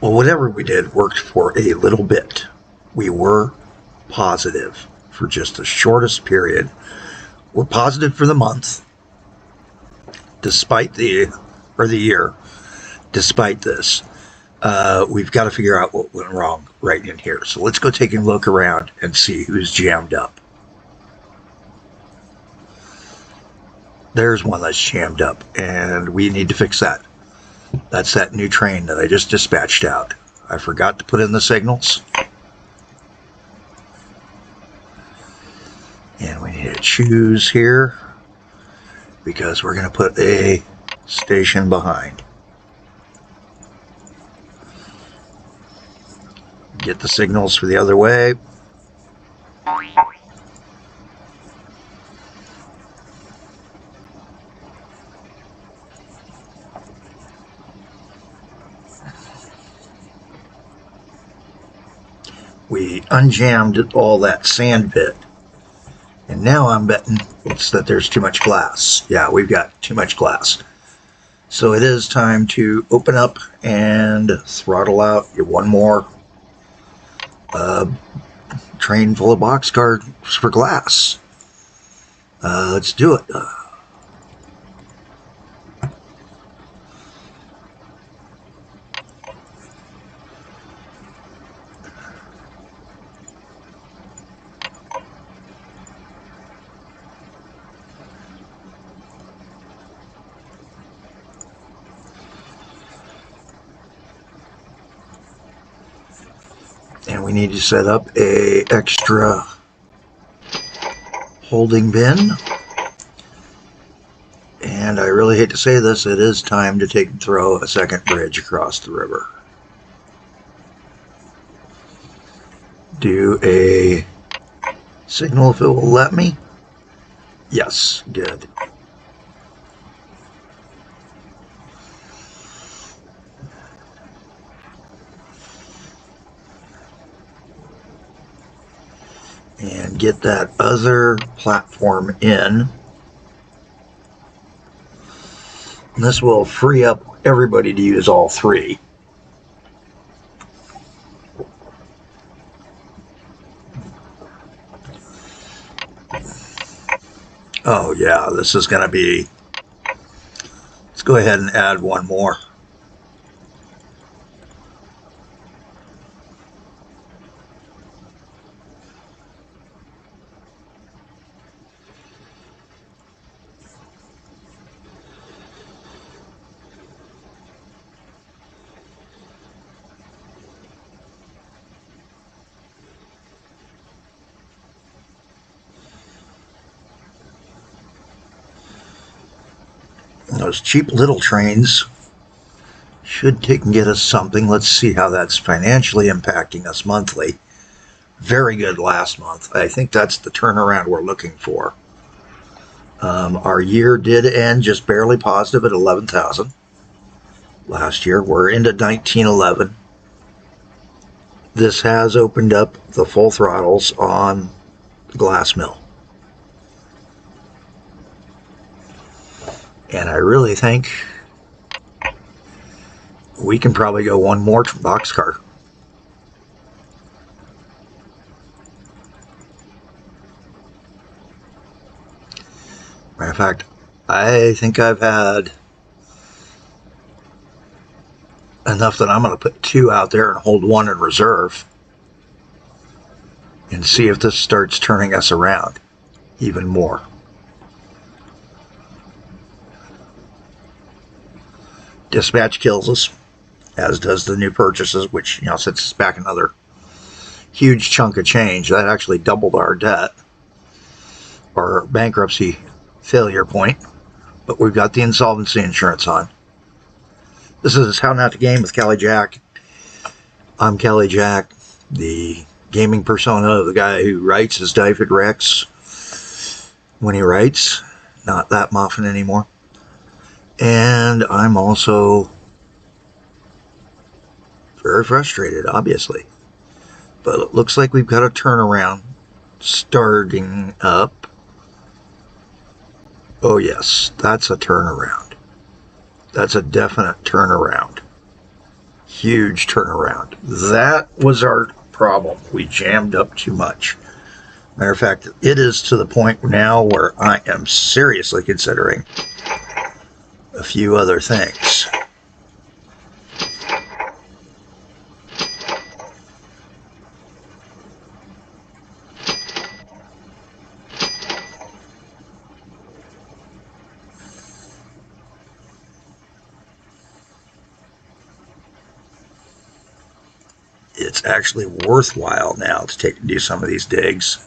Well, whatever we did worked for a little bit. We were positive for just the shortest period. We're positive for the month, despite the year, despite this. We've got to figure out what went wrong right in here. So let's go take a look around and see who's jammed up. There's one that's jammed up, and we need to fix that. That's that new train that I just dispatched out. I forgot to put in the signals. And we need to choose here because we're going to put a station behind. Get the signals for the other way. We unjammed all that sand pit. And now I'm betting it's that there's too much glass. Yeah, we've got too much glass. So it is time to open up and throttle out one more train full of boxcars for glass. Let's do it. And we need to set up a extra holding bin. And I really hate to say this, it is time to throw a second bridge across the river. Do a signal if it will let me. Yes, good. And get that other platform in. And this will free up everybody to use all three. Oh yeah, this is going to be... Let's go ahead and add one more. Those cheap little trains should get us something. Let's see how that's financially impacting us monthly. Very good last month. I think that's the turnaround we're looking for. Our year did end just barely positive at 11,000. Last year we're into 1911. This has opened up the full throttles on the glass mill. And I really think we can probably go one more boxcar. Matter of fact, I think I've had enough that I'm going to put two out there and hold one in reserve and see if this starts turning us around even more. Dispatch kills us, as does the new purchases, which, sets us back another huge chunk of change. That actually doubled our debt, our bankruptcy failure point, but we've got the insolvency insurance on. This is How Not to Game with Kelly Jack. I'm Kelly Jack, the gaming persona of the guy who writes his Dyfed Rex when he writes, not that often anymore. And I'm also very frustrated, obviously. But it looks like we've got a turnaround starting up. Oh yes, that's a turnaround. That's a definite turnaround. Huge turnaround. That was our problem. We jammed up too much. Matter of fact, it is to the point now where I am seriously considering a few other things. It's actually worthwhile now to do some of these digs.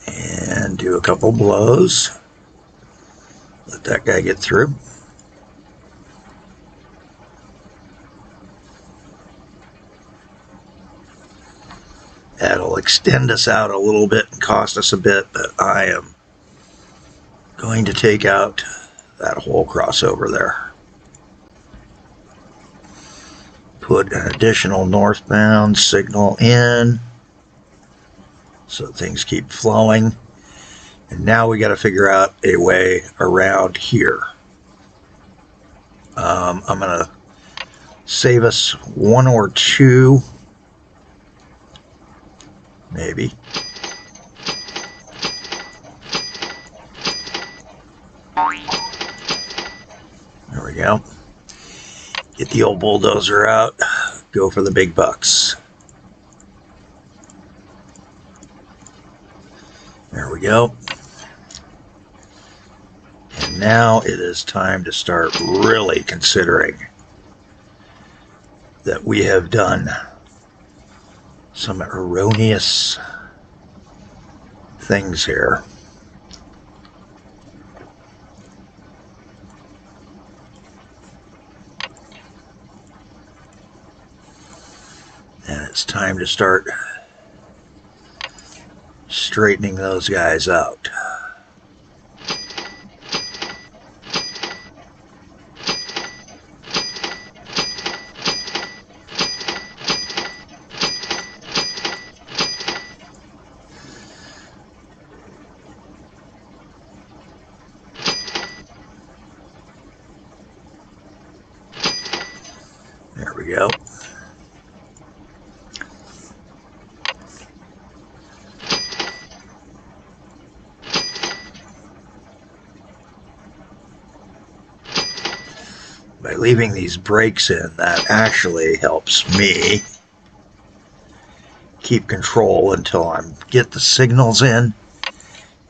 And do a couple blows. Let that guy get through. That'll extend us out a little bit and cost us a bit, but I am going to take out that whole crossover there. Put an additional northbound signal in so things keep flowing. And now we got to figure out a way around here. I'm going to save us one or two, maybe. There we go. Get the old bulldozer out. Go for the big bucks. There we go. And now it is time to start really considering that we have done some erroneous things here. And it's time to start straightening those guys out. There we go. By leaving these brakes in, that actually helps me keep control until I get the signals in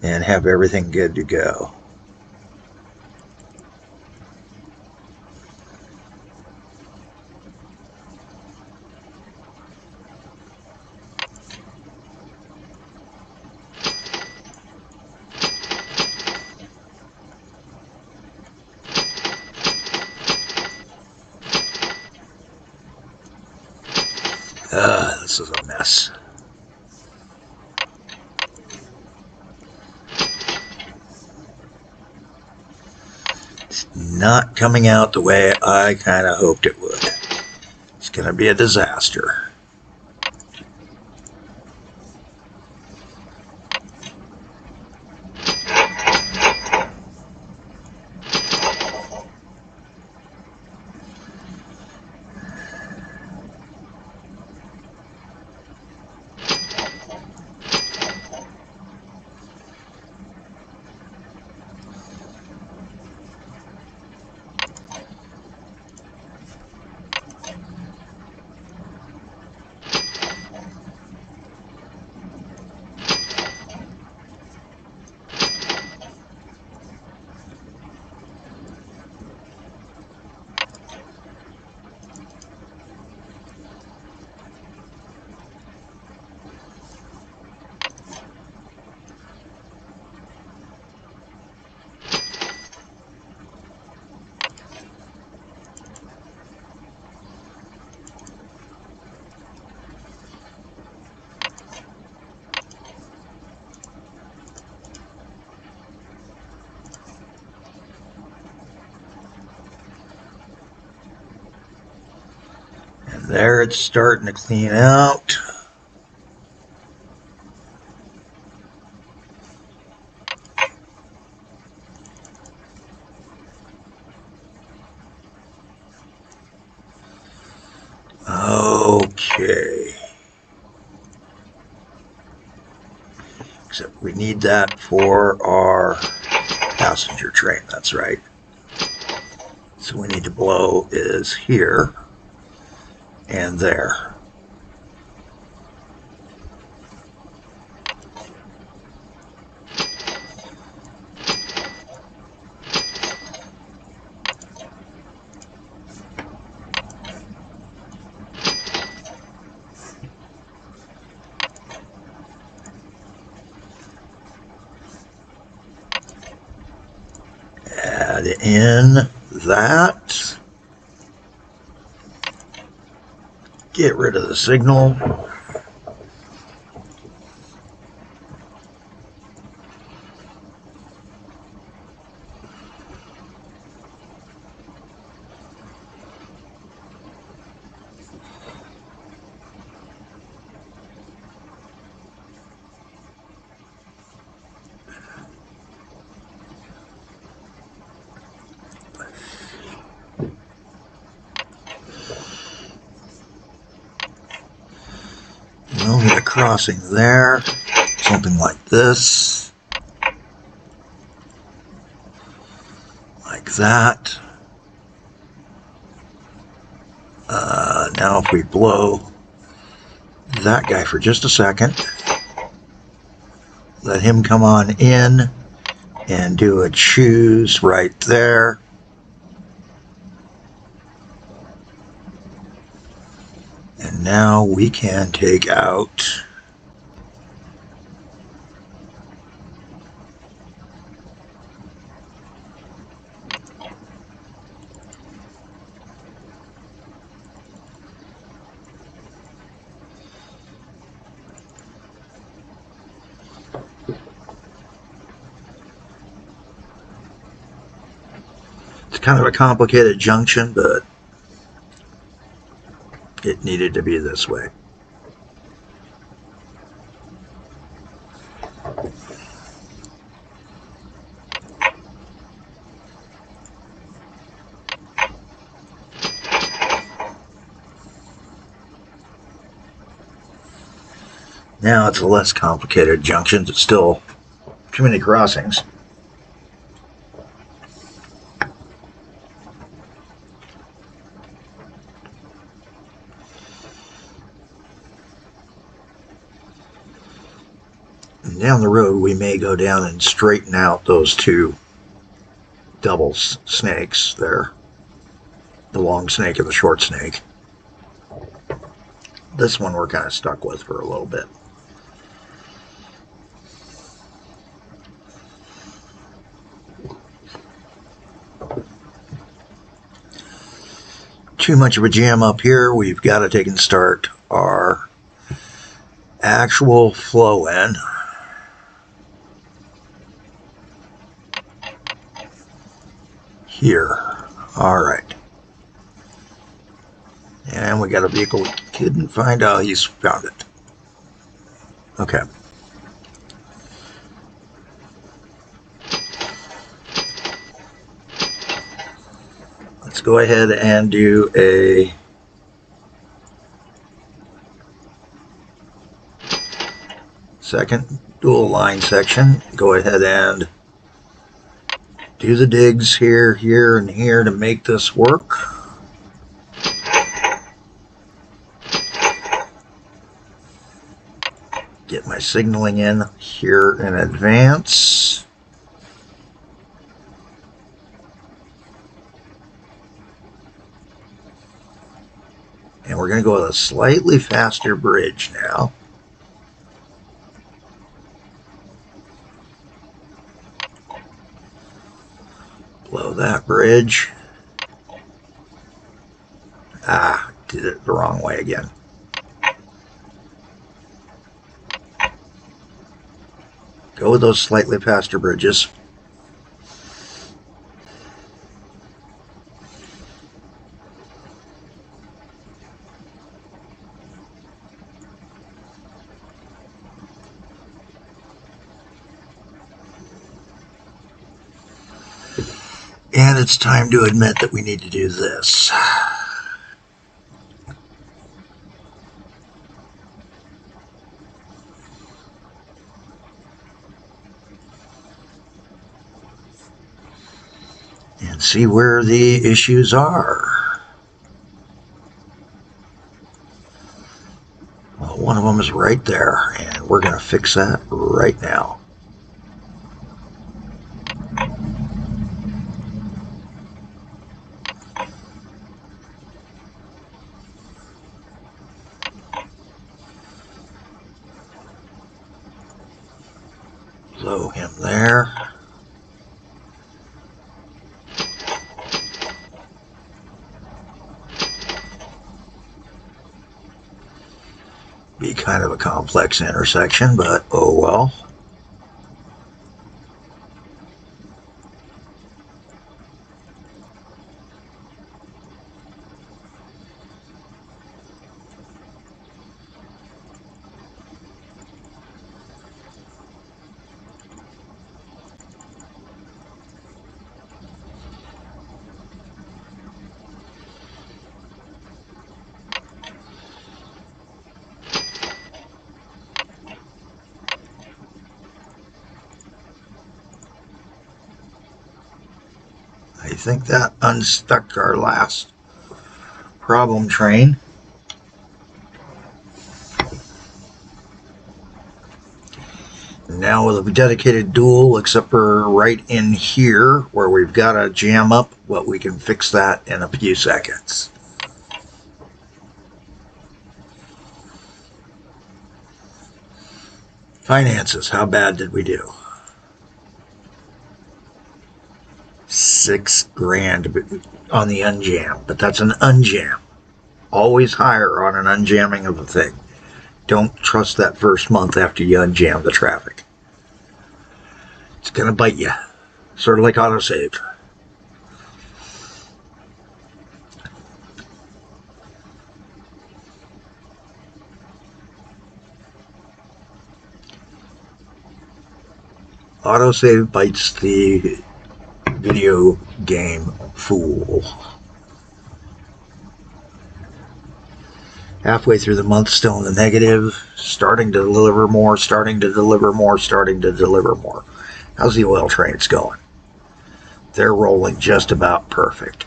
and have everything good to go. This is a mess. It's not coming out the way I kind of hoped it would. It's going to be a disaster. There it's starting to clean out. Okay. Except we need that for our passenger train, that's right. So we need to blow is here and there. Add in that. Get rid of the signal. We'll get a crossing there, something like this, like that. Now if we blow that guy for just a second, let him come on in and do a choose right there. And now we can take out it's kind of a complicated junction, but it needed to be this way. Now it's a less complicated junction. It's still too many crossings. And down the road, we may go down and straighten out those two double snakes there. The long snake and the short snake. This one we're kind of stuck with for a little bit. Too much of a jam up here. We've got to take and start our actual flow in. Here. All right. And we got a vehicle we couldn't find. Oh, he's found it. Okay. Let's go ahead and do a second dual line section. Go ahead and do the digs here, here, and here to make this work. Get my signaling in here in advance. And we're going to go with a slightly faster bridge now. Blow that bridge. Ah, did it the wrong way again. Go with those slightly faster bridges. And it's time to admit that we need to do this. And see where the issues are. Well, one of them is right there, and we're going to fix that right now. Blow him there. Be kind of a complex intersection, but oh well. I think that unstuck our last problem train. Now with a dedicated dual, except for right in here where we've got to jam up, but we can fix that in a few seconds. Finances, how bad did we do? $6,000 on the unjam, but that's an unjam. Always higher on an unjamming of a thing. Don't trust that first month after you unjam the traffic. It's gonna bite you, sort of like autosave. Autosave bites the video game fool. Halfway through the month, still in the negative, starting to deliver more, starting to deliver more, starting to deliver more. How's the oil trades going? They're rolling just about perfect.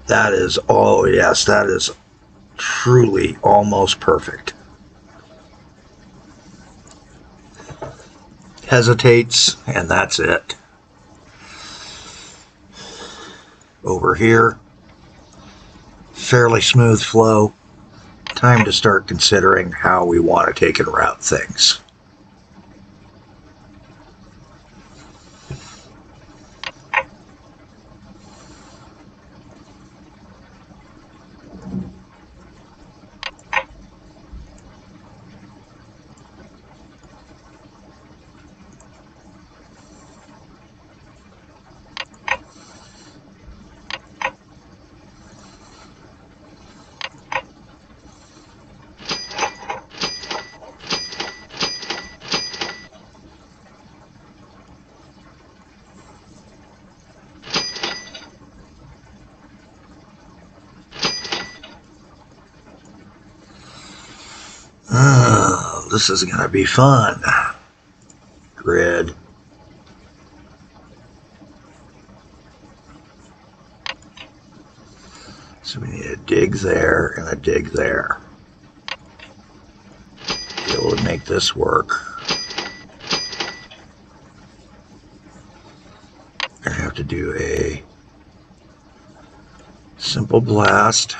That is, oh yes, that is truly almost perfect. Hesitates, and that's it. Over here, fairly smooth flow. Time to start considering how we want to take and route things. Oh, this is going to be fun. Grid. So we need a dig there and a dig there. Be able to make this work. We're going to have to do a simple blast.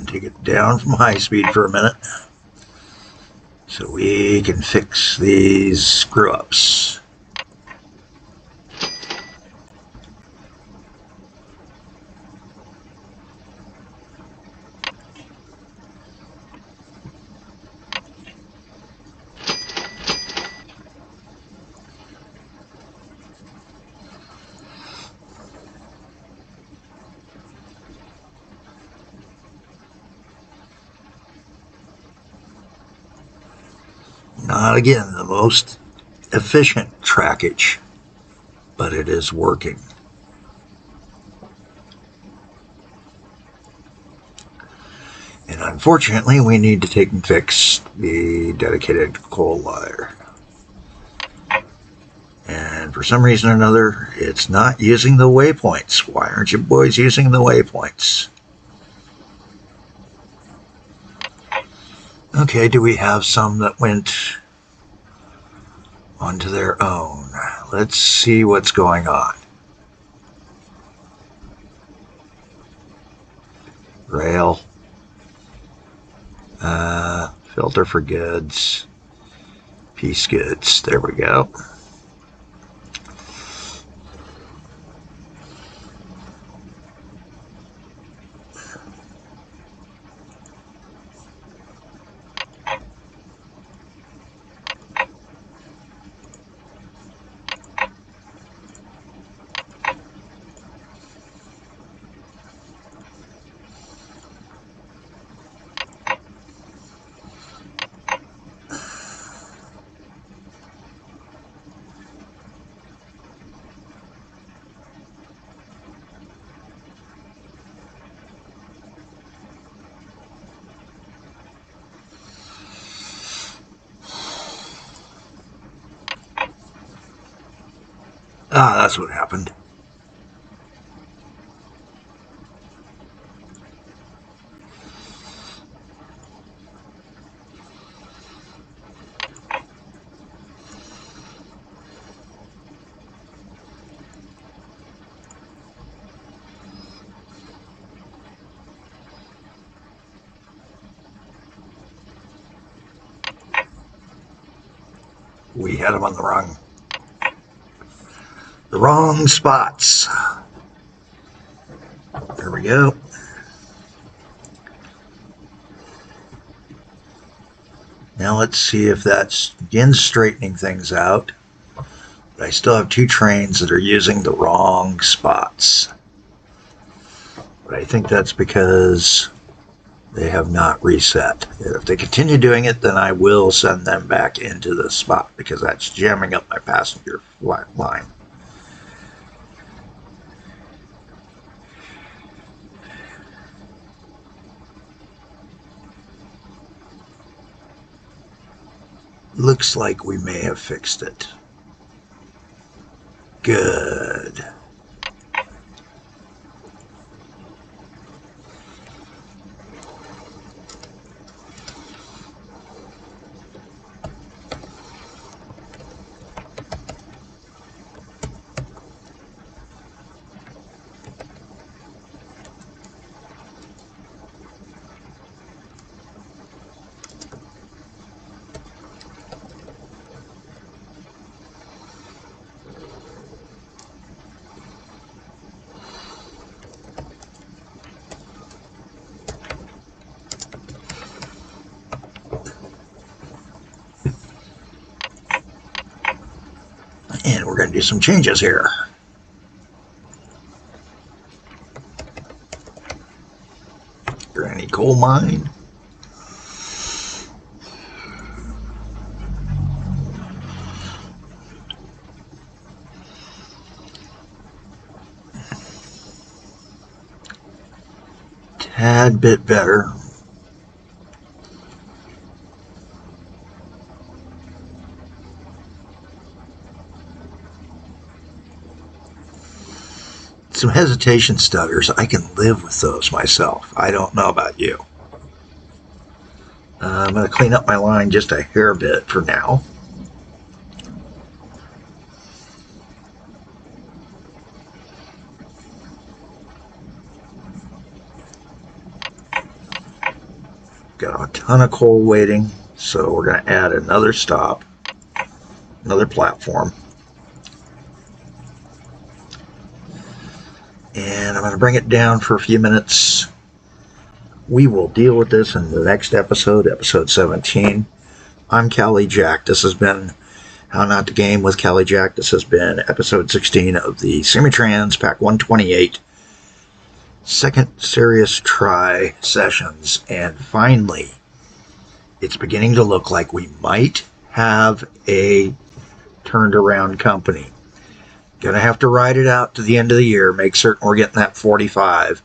Take it down from high speed for a minute so we can fix these screw ups. Not again the most efficient trackage, but it is working. And unfortunately, we need to take and fix the dedicated coal wire. And for some reason or another, it's not using the waypoints. Why aren't you boys using the waypoints? Okay, do we have some that went onto their own? Let's see what's going on. Rail. Filter for goods. Piece goods. There we go. Ah, that's what happened. We had them on the wrong spots. There we go. Now let's see if that begins straightening things out. But I still have two trains that are using the wrong spots. But I think that's because they have not reset. If they continue doing it, then I will send them back into the spot because that's jamming up my passenger line. Looks like we may have fixed it. Good. And we're going to do some changes here. Granny coal mine. Tad bit better. Some hesitation stutters, I can live with those myself. I don't know about you. I'm going to clean up my line just a hair bit for now. Got a ton of coal waiting, so we're going to add another stop, another platform. And I'm going to bring it down for a few minutes. We will deal with this in the next episode, episode 17. I'm Callie Jack. This has been How Not to Game with Callie Jack. This has been episode 16 of the Simutrans Pak128 second serious try sessions. And finally, it's beginning to look like we might have a turned around company. Gonna have to ride it out to the end of the year, make certain we're getting that 45.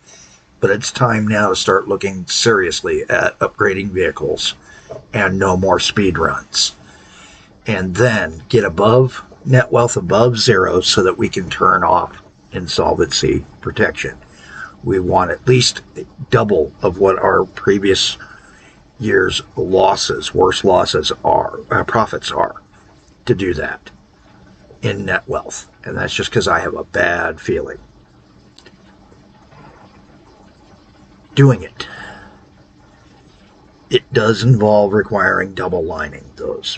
But it's time now to start looking seriously at upgrading vehicles and no more speed runs. And then get above net wealth above zero so that we can turn off insolvency protection. We want at least double of what our previous year's losses, worst losses are, profits are, to do that in net wealth. And that's just because I have a bad feeling doing it. It does involve requiring double lining those,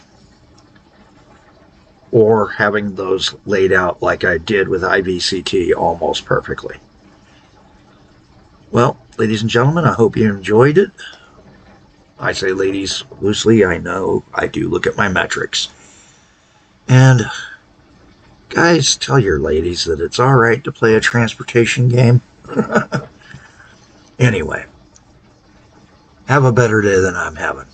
or having those laid out like I did with IVCT almost perfectly. Well, ladies and gentlemen, I hope you enjoyed it. I say ladies loosely, I know I do look at my metrics. And guys, tell your ladies that it's all right to play a transportation game. Anyway, have a better day than I'm having.